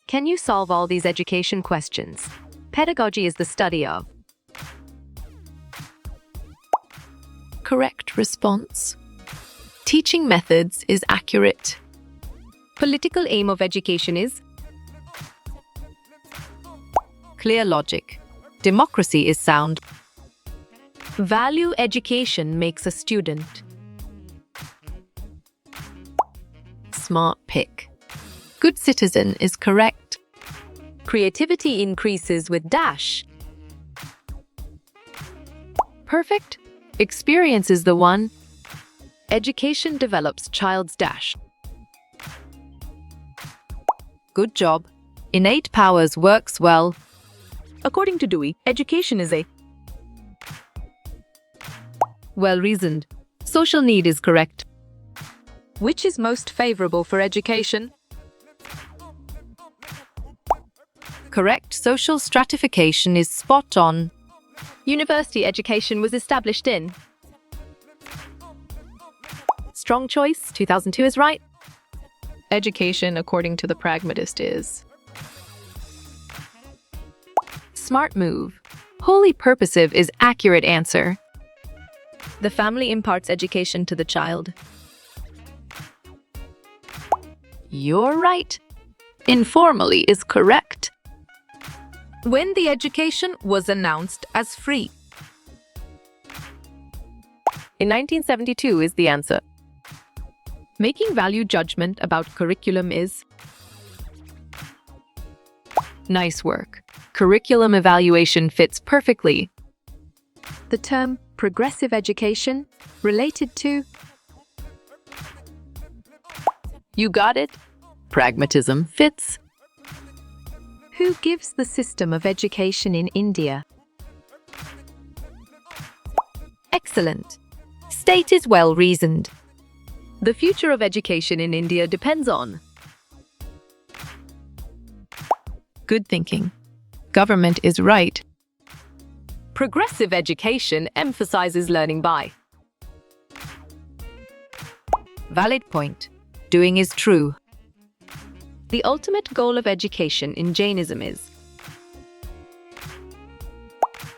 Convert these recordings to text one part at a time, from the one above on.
Can you solve all these education questions? Pedagogy is the study of. Correct response. Teaching methods is accurate. Political aim of education is. Clear logic. Democracy is sound. Value education makes a student. Smart pick. Good citizen is correct. Creativity increases with dash. Perfect. Experience is the one. Education develops child's dash. Good job. Innate powers works well. According to Dewey, education is a. Well reasoned. Social need is correct. Which is most favorable for education? Correct social stratification is spot on. University education was established in. Strong choice, 2002 is right. Education, according to the pragmatist, is. Smart move. Wholly purposive is accurate answer. The family imparts education to the child. You're right. Informally is correct. When the education was announced as free. In 1972 is the answer. Making value judgment about curriculum is. Nice work. Curriculum evaluation fits perfectly. The term progressive education related to. You got it. Pragmatism fits. Who gives the system of education in India? Excellent. State is well reasoned. The future of education in India depends on. Good thinking. Government is right. Progressive education emphasizes learning by. Valid point. Doing is true. The ultimate goal of education in Jainism is.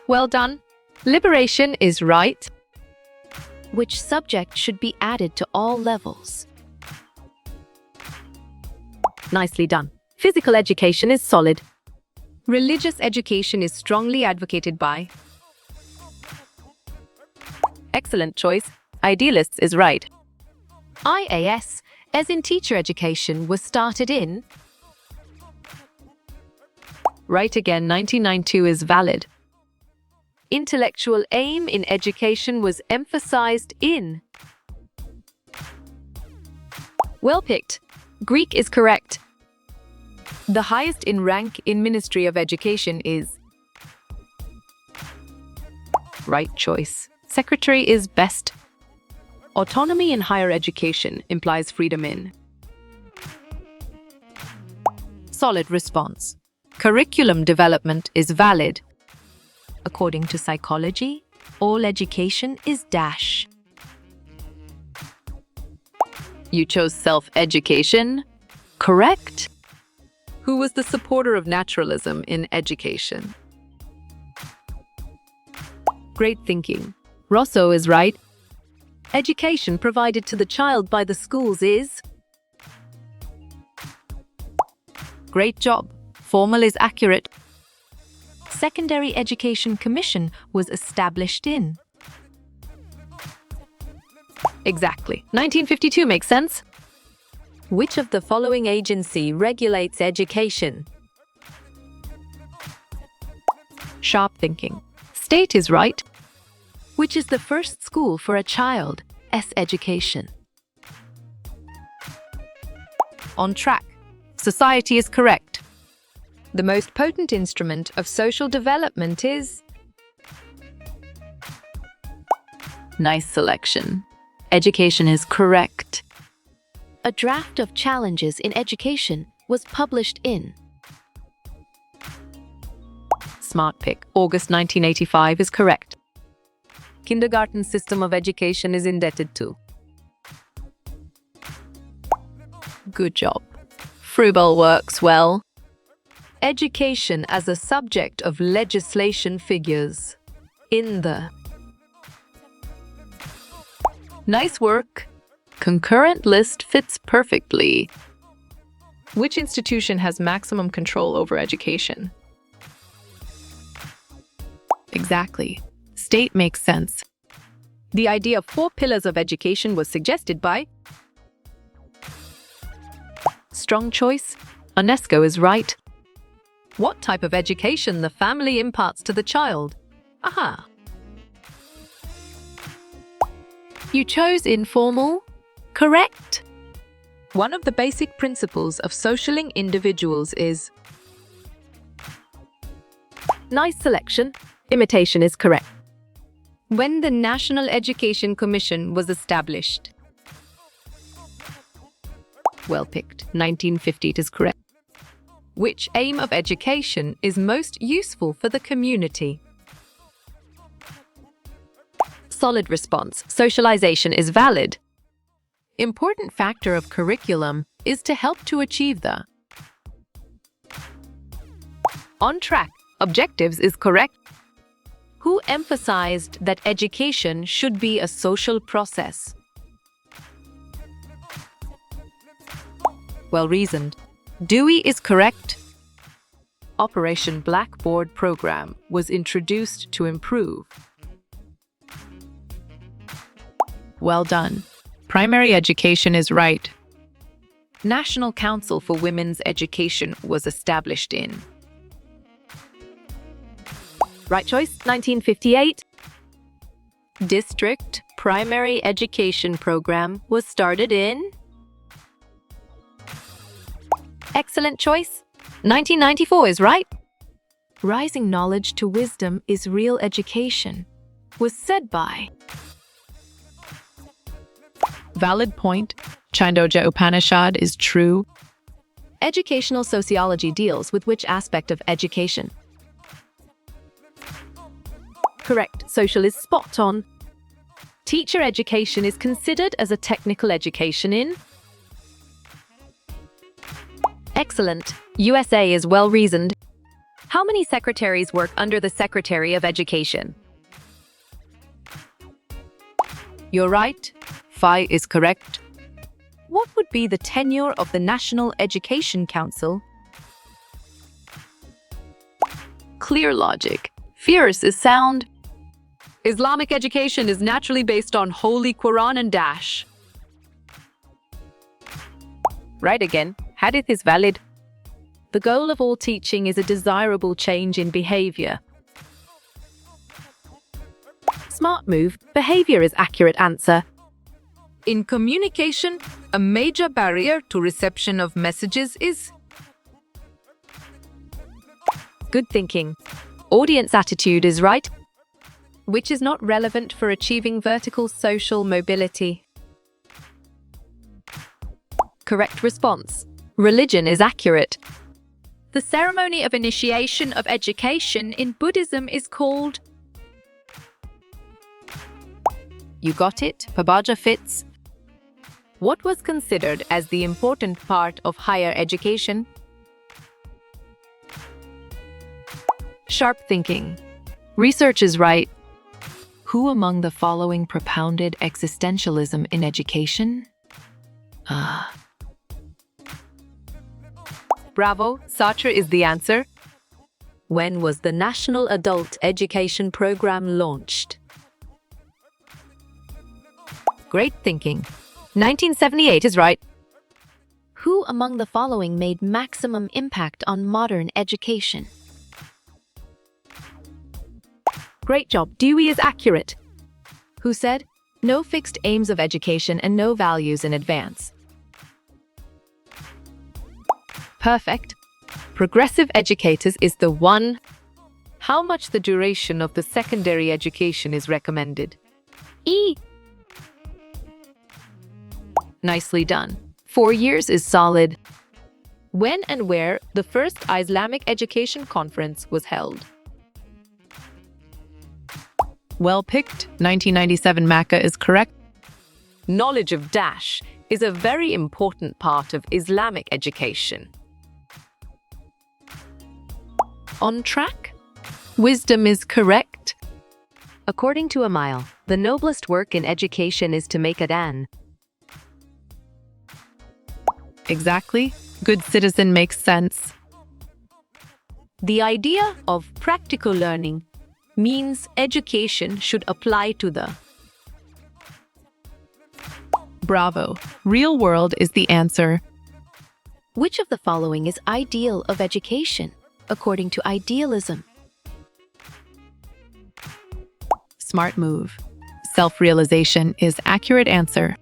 Well done. Liberation is right. Which subject should be added to all levels? Nicely done. Physical education is solid. Religious education is strongly advocated by. Excellent choice. Idealists is right. IAS, as in teacher education, was started in. Right again, 1992 is valid. Intellectual aim in education was emphasized in. Well picked. Greek is correct. The highest in rank in Ministry of Education is. Right choice. Secretary is best. Autonomy in higher education implies freedom in. Solid response. Curriculum development is valid. According to psychology, all education is dash. You chose self-education. Correct. Who was the supporter of naturalism in education? Great thinking. Rousseau is right. Education provided to the child by the schools is. Great job. Formal is accurate. Secondary Education Commission was established in. Exactly. 1952 makes sense. Which of the following agency regulates education? Sharp thinking. State is right. Which is the first school for a child? Education. On track. Society is correct. The most potent instrument of social development is. Nice selection. Education is correct. A draft of challenges in education was published in. Smart pick. August 1985 is correct. Kindergarten system of education is indebted to. Good job. Froebel works well. Education as a subject of legislation figures in the. Nice work. Concurrent list fits perfectly. Which institution has maximum control over education? Exactly. State makes sense. The idea of 4 pillars of education was suggested by. Strong choice. UNESCO is right. What type of education the family imparts to the child? Aha. You chose informal. Correct. One of the basic principles of socialing individuals is. Nice selection. Imitation is correct. When the National Education Commission was established. Well picked. 1950 it is correct. Which aim of education is most useful for the community? Solid response. Socialization is valid. Important factor of curriculum is to help to achieve the. On track. Objectives is correct. Who emphasized that education should be a social process? Well reasoned. Dewey is correct. Operation Blackboard program was introduced to improve. Well done. Primary education is right. National Council for Women's Education was established in. Right choice, 1958. District Primary Education Program was started in. Excellent choice. 1994 is right. Rising knowledge to wisdom is real education was said by. Valid point. Chandogya Upanishad is true. Educational sociology deals with which aspect of education? Correct. Social is spot on. Teacher education is considered as a technical education in. Excellent. USA is well reasoned. How many secretaries work under the Secretary of Education? You're right. 5 is correct. What would be the tenure of the National Education Council? Clear logic. Fierce is sound. Islamic education is naturally based on Holy Quran and Dash. Right again. Hadith is valid. The goal of all teaching is a desirable change in behavior. Smart move. Behavior is accurate answer. In communication, a major barrier to reception of messages is. Good thinking. Audience attitude is right, which is not relevant for achieving vertical social mobility. Correct response. Religion is accurate. The ceremony of initiation of education in Buddhism is called. You got it. Pabaja fits. What was considered as the important part of higher education? Sharp thinking. Research is right. Who among the following propounded existentialism in education? Bravo, Sartre is the answer. When was the National Adult Education Program launched? Great thinking. 1978 is right. Who among the following made maximum impact on modern education? Great job. Dewey is accurate. Who said, no fixed aims of education and no values in advance? Perfect. Progressive educators is the one. How much the duration of the secondary education is recommended? E. Nicely done. 4 years is solid. When and where the first Islamic Education Conference was held? Well picked. 1997 Makkah is correct. Knowledge of Dash is a very important part of Islamic education. on track? Wisdom is correct. According to Amile, the noblest work in education is to make a dan. Exactly. Good citizen makes sense. The idea of practical learning means education should apply to the. Bravo. Real world is the answer. Which of the following is ideal of education, according to idealism? Smart move. Self-realization is accurate answer.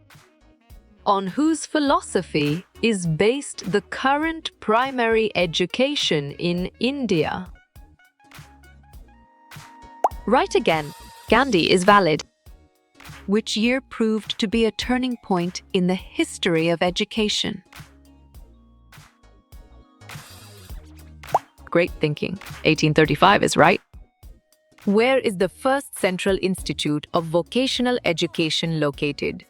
On whose philosophy is based the current primary education in India? Right again. Gandhi is valid. Which year proved to be a turning point in the history of education? Great thinking. 1835 is right. Where is the first Central Institute of Vocational Education located?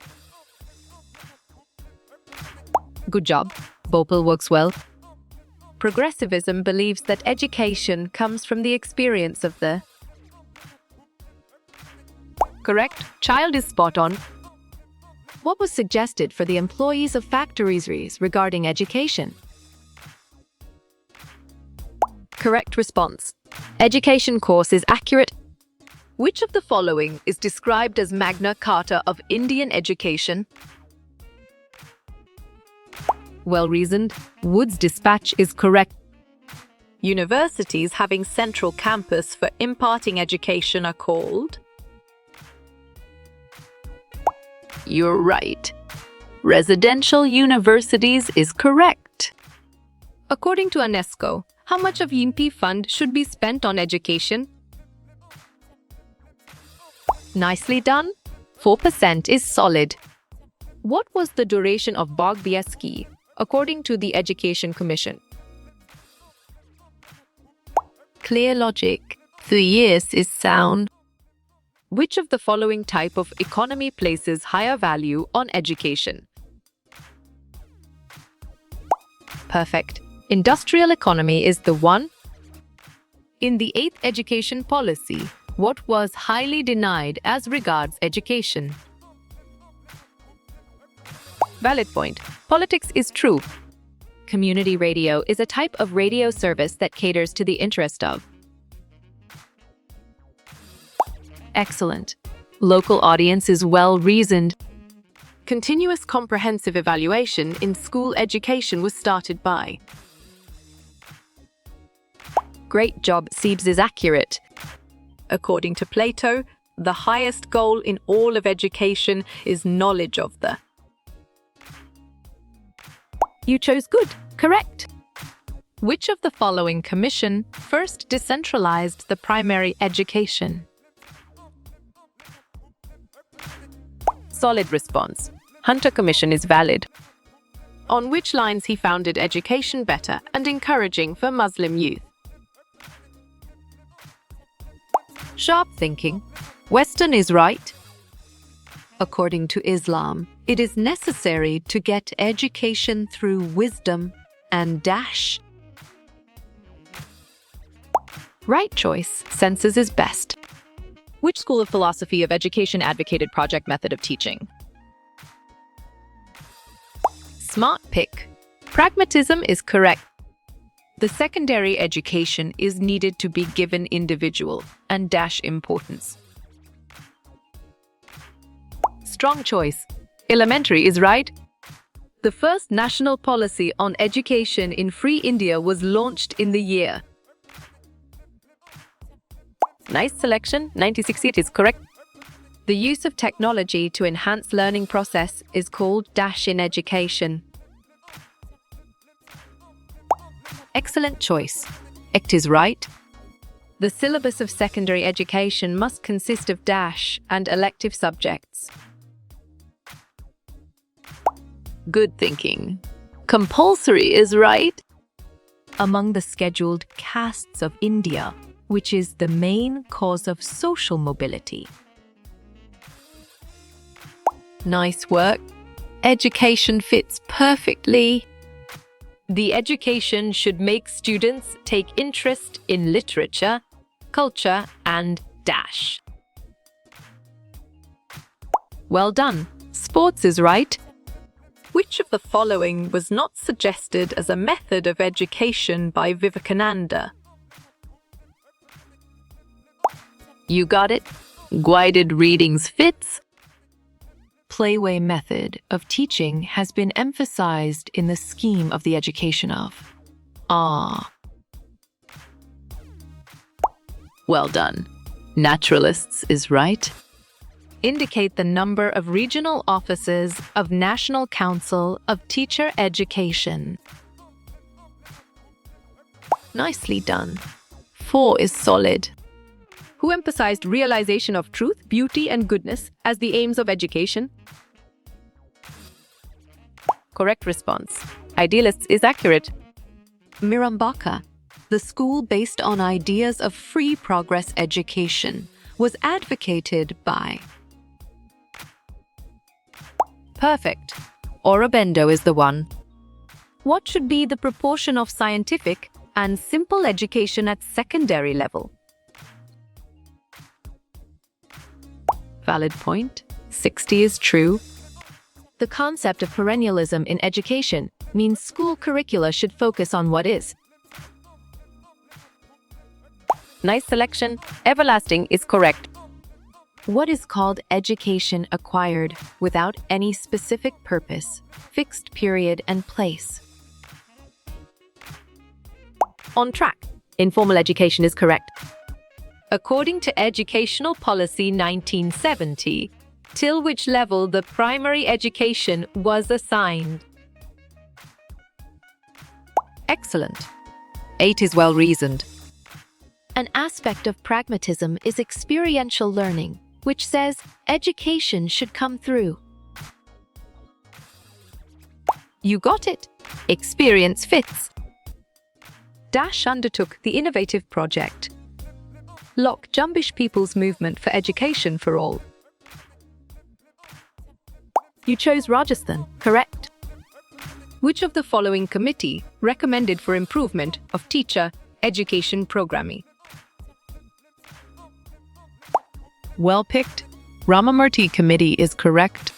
Good job. Bhopal works well. Progressivism believes that education comes from the experience of the. Correct. Child is spot on. What was suggested for the employees of factories regarding education? Correct response. Education course is accurate. Which of the following is described as Magna Carta of Indian education? Well reasoned. Wood's dispatch is correct. Universities having central campus for imparting education are called. You're right. Residential universities is correct. According to UNESCO, how much of YIMP fund should be spent on education? Nicely done. 4% is solid. What was the duration of Bhagya Ski, according to the Education Commission? Clear logic. 3 years is sound. Which of the following type of economy places higher value on education? Perfect. Industrial economy is the one. In the 8th education policy, what was highly denied as regards education? Valid point. Politics is true. Community radio is a type of radio service that caters to the interest of. Excellent. Local audience is well reasoned. Continuous comprehensive evaluation in school education was started by. Great job, Siebes is accurate. According to Plato, the highest goal in all of education is knowledge of the. You chose good. Correct. Which of the following commission first decentralized the primary education? Solid response. Hunter Commission is valid. On which lines he founded education better and encouraging for Muslim youth? Sharp thinking. Western is right. According to Islam, it is necessary to get education through wisdom and dash. Right choice. Census is best. Which school of philosophy of education advocated project method of teaching? Smart pick. Pragmatism is correct. The secondary education is needed to be given individual and dash importance. Strong choice. Elementary is right. The first national policy on education in Free India was launched in the year. Nice selection. 96 is correct. The use of technology to enhance learning process is called dash in education. Excellent choice. Ect is right. The syllabus of secondary education must consist of dash and elective subjects. Good thinking. Compulsory is right. Among the scheduled castes of India, which is the main cause of social mobility. Nice work. Education fits perfectly. The education should make students take interest in literature, culture, and dash. Well done. Sports is right. Which of the following was not suggested as a method of education by Vivekananda? You got it. Guided readings fits. Playway method of teaching has been emphasized in the scheme of the education of. Well done. Naturalists is right. Indicate the number of regional offices of National Council of Teacher Education. Nicely done. 4 is solid. Who emphasized realization of truth, beauty, and goodness as the aims of education? Correct response. Idealists is accurate. Mirambaka, the school based on ideas of free progress education, was advocated by. Perfect. Aurobindo is the one. What should be the proportion of scientific and simple education at secondary level? Valid point. 60 is true. The concept of perennialism in education means school curricula should focus on what is. Nice selection. Everlasting is correct. What is called education acquired without any specific purpose, fixed period and place? On track. Informal education is correct. According to Educational Policy 1970, till which level the primary education was assigned? Excellent. 8 is well reasoned. An aspect of pragmatism is experiential learning, which says education should come through. You got it. Experience fits. Dash undertook the innovative project Lock Jumbish People's Movement for Education for All. You chose Rajasthan, correct? Which of the following committee recommended for improvement of teacher education programming? Well picked. Ramamurthy Committee is correct.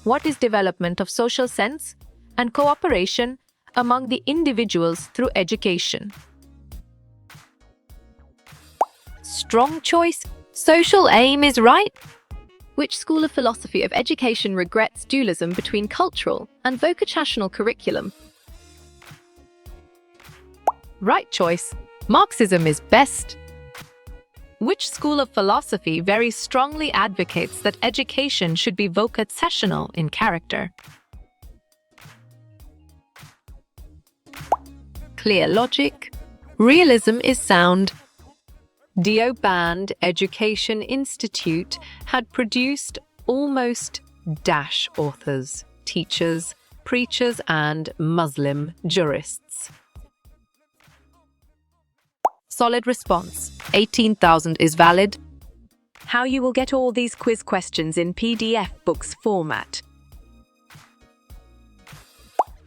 What is development of social sense and cooperation among the individuals through education? Strong choice. Social aim is right. Which school of philosophy of education regrets dualism between cultural and vocational curriculum? Right choice. Marxism is best. Which school of philosophy very strongly advocates that education should be vocational in character? Clear logic. Realism is sound. Deoband Education Institute had produced almost dash authors, teachers, preachers, and Muslim jurists. Solid response. 18,000 is valid. How you will get all these quiz questions in PDF books format.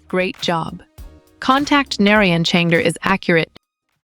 Great job. Contact Narayan Changder is accurate.